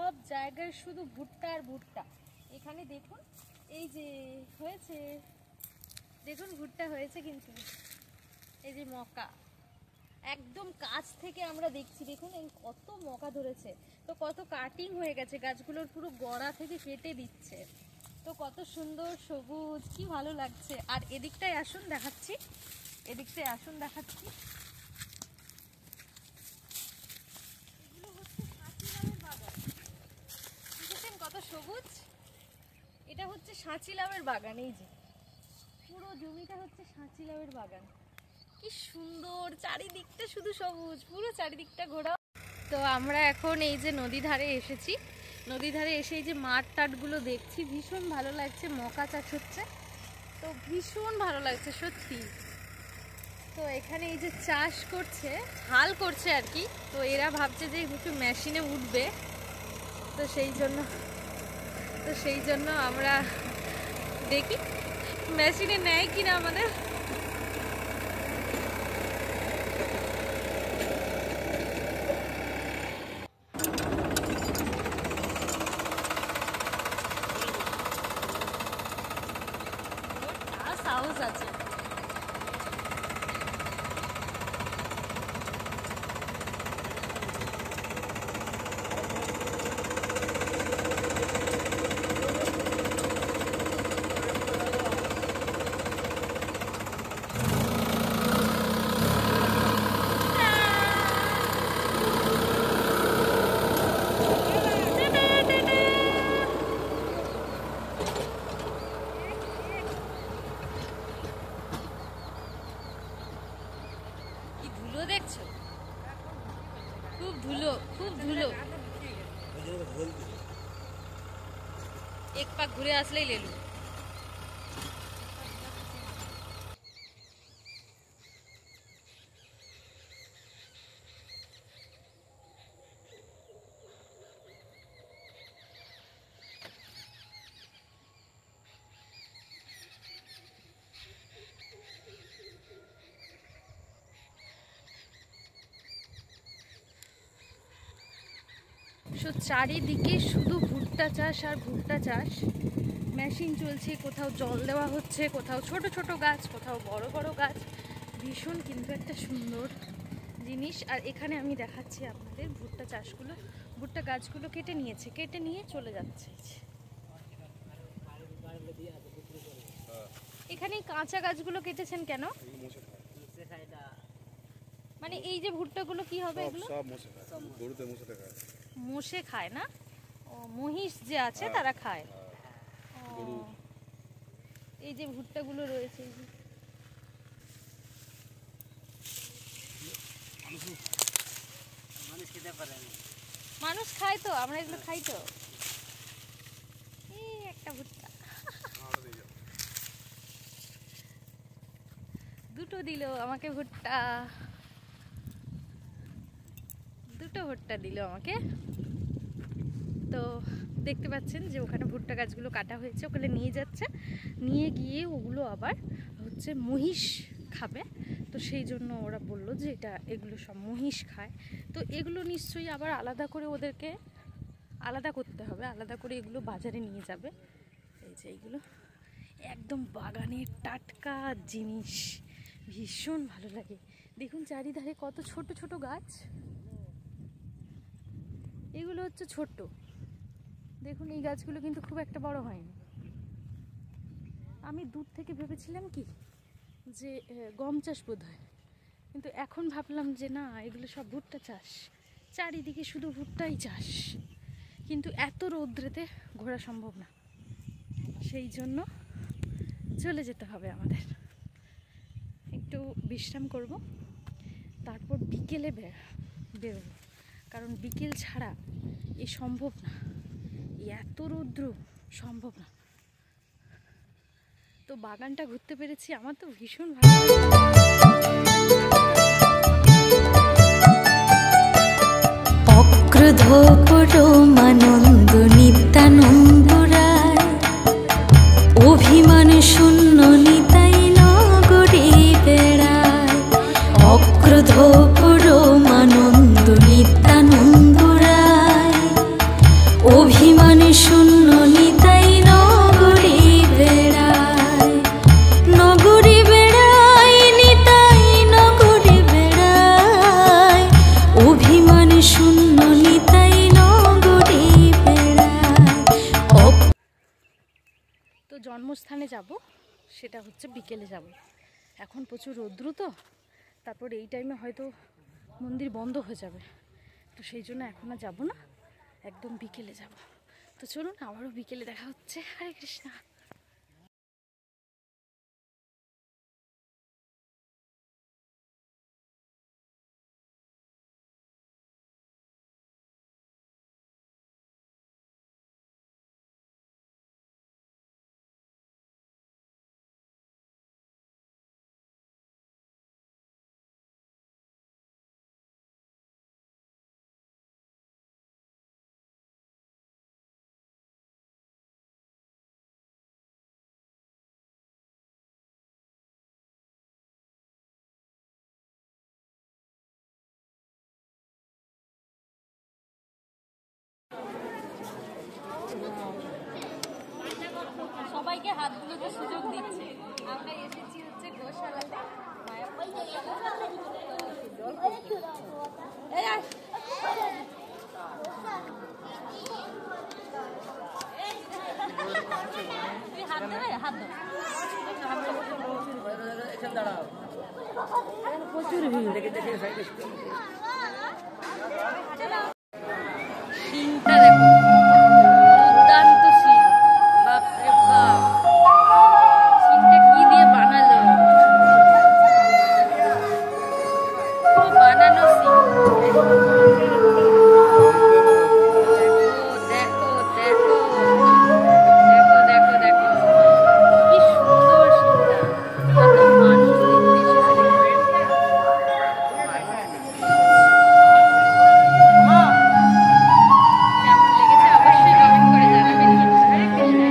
সব জায়গায় শুধু ভুট্টা আর ভুট্টা। এখানে দেখুন এই যে হয়েছে, দেখুন ভুট্টা হয়েছে, কিন্তু এই যে মকা একদম কাছ থেকে আমরা দেখছি, দেখুন এই কত মকা ধরেছে। তো কত কাটিং হয়ে গেছে গাছগুলোর, পুরো গোড়া থেকে কেটে দিচ্ছে। তো কত সুন্দর সবুজ, কি ভালো লাগছে। আর এদিকটায় আসুন দেখাচ্ছি, এদিকটায় আসুন দেখাচ্ছি। এগুলো হচ্ছে সাঁচিলামের বাগান, দেখেছেন কত সবুজ। এটা হচ্ছে সাঁচিলামের বাগান, এই যে পুরো জমিটা হচ্ছে সাঁচিলামের বাগান। কি সুন্দর, চারিদিকটা শুধু সবুজ, পুরো চারিদিকটা ঘোরা। তো আমরা এখন এই যে নদী ধারে এসেছি, নদী ধারে এসে এই যে মাঠ টাটগুলো দেখছি, ভীষণ ভালো লাগছে। মকা চাষ হচ্ছে, তো ভীষণ ভালো লাগছে সত্যি। তো এখানে এই যে চাষ করছে, হাল করছে আর কি। তো এরা ভাবছে যে একটু মেশিনে উঠবে, তো সেই জন্য আমরা দেখি মেশিনে নেয় কিনা আমাদের। সাহস আছে। দেখছো খুব ধুলো, খুব ধুলো। এক পাক ঘুরে আসলেই লেলু। চারিদিকে শুধু ভুট্টা চাষ আর ভুট্টা চাষ। মেশিন চলছে, কোথাও জল দেওয়া হচ্ছে, কোথাও ছোট ছোট গাছ, কোথাও বড় বড় গাছ। ভীষণ কিন্তু একটা সুন্দর জিনিস। আর এখানে আমি দেখাচ্ছি আপনাদের ভুট্টা চাষগুলো, ভুট্টা গাছগুলো কেটে নিয়েছে, কেটে নিয়ে চলে যাচ্ছে। এখানে কাঁচা গাছগুলো কেটেছেন কেন? মানে এই যে ভুট্টাগুলো কি হবে? এগুলো মোষে খায় না? ও, মহিষ যে আছে তারা খায়। এই যে ভুট্টাগুলো রয়েছে, মানুষ খায়, তো আমরা এগুলো খাই। তো এই একটা ভুট্টা দুটো দিল আমাকে, ভুট্টা দুটো ভুট্টা দিল আমাকে। তো দেখতে পাচ্ছেন যে ওখানে ভুট্টা গাছগুলো কাটা হয়েছে, ওখানে নিয়ে যাচ্ছে, নিয়ে গিয়ে ওগুলো আবার হচ্ছে মহিষ খাবে। তো সেই জন্য ওরা বললো যে এগুলো সব মহিষ খায়। তো এগুলো নিশ্চয়ই আবার আলাদা করে ওদেরকে আলাদা করতে হবে, আলাদা করে এগুলো বাজারে নিয়ে যাবে। এই যে এইগুলো একদম বাগানের টাটকা জিনিস, ভীষণ ভালো লাগে। দেখুন চারিধারে কত ছোট ছোট গাছ, এগুলো হচ্ছে ছোট। দেখুন এই গাছগুলো কিন্তু খুব একটা বড় হয়নি। আমি দূর থেকে ভেবেছিলাম কি যে গম চাষ বোধ হয়, কিন্তু এখন ভাবলাম যে না, এগুলো সব ভুট্টা চাষ। চারিদিকে শুধু ভুট্টাই চাষ, কিন্তু এত রৌদ্রেতে ঘোরা সম্ভব না, সেই জন্য চলে যেতে হবে আমাদের। একটু বিশ্রাম করব, তারপর বিকেলে বেরোবো, কারণ বিকেল ছাড়া এ সম্ভব না, এত রৌদ্র সম্ভব না। তো বাগানটা ঘুরতে পেরেছি, আমার তো ভীষণ ভালো অক্রোধ পরমানন্দ নিত্যানন্দ রায়, অভিমান শূন্য নিতাই নগরে বেড়ায়। অক্রোধ পরমানন্দ নিত্যানন্দ রায়, অভিমান শূন্য নিতাই নগরী বেড়ায়, নগরী বেড়ায় নিতাই নগরী বেড়ায়, অভিমান শূন্য নিতাই নগরী বেড়ায়। তো জন্মস্থানে যাব, সেটা হচ্ছে বিকেলে যাব। এখন প্রচুর রৌদ্র, তো তারপর এই টাইমে হয়তো মন্দির বন্ধ হয়ে যাবে, তো সেই জন্য এখন আর যাবো না, একদম বিকেলে যাব। তো চলুন, আবারও বিকেলে দেখা হচ্ছে। হরে কৃষ্ণা। সবাইকে হাত ধুতে সুযোগ দিচ্ছে। আমরা এসেছি হচ্ছে গোশালাতে, হাত দেবে, হাত দেবে। প্রচুর ভিড়। সিনটা দেখো, দুর্দান্ত সিন। বাপরে বাপ, সিনটা কি দিয়ে বানালো, পুরো বানানো সিন। দেখো দেখো দেখো দেখো দেখো, কি সুন্দর সিনটা। কত মানুষ দেখতে এসেছে। কেমন লেগেছে অবশ্যই কমেন্ট করে জানাবেন কিন্তু। হরে কৃষ্ণ।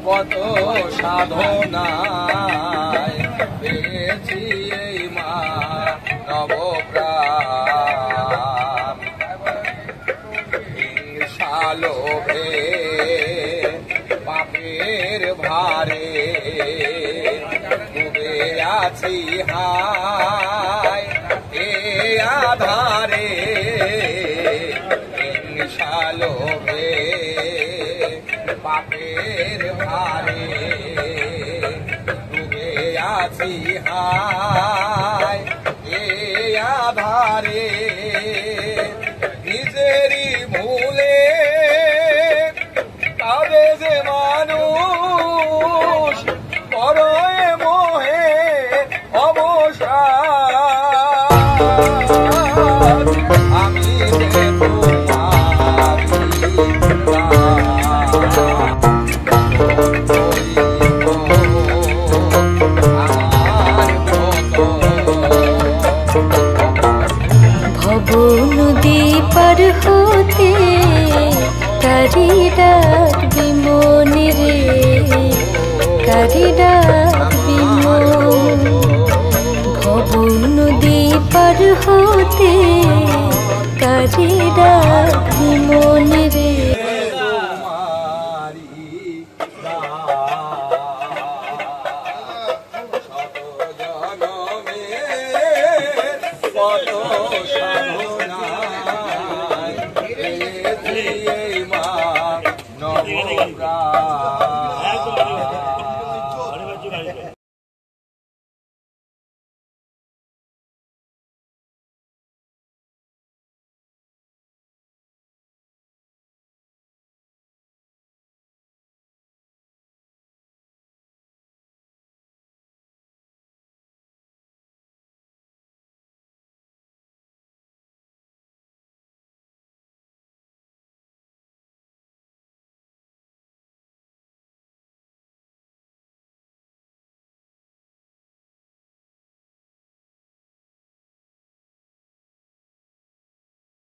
কত সাধনায় পেয়েছি এই মা নবপ্রাণ, হিংসা লোভে পাপের ভারে ডুবে আছি হায় এ আধারে সালোভে পাপের ভারে ডুবে আছি হায় এ আধারে নিজেরই ভুলে তবে যে মানুষ করয়ে মোহে অবসাদ আমি যে ভব নদী পার হতে কারি ডাকবি মনে রে, কারি ডাকবি মন। ভব নদী পার হতে কারি ডাকবি মনে রে। কত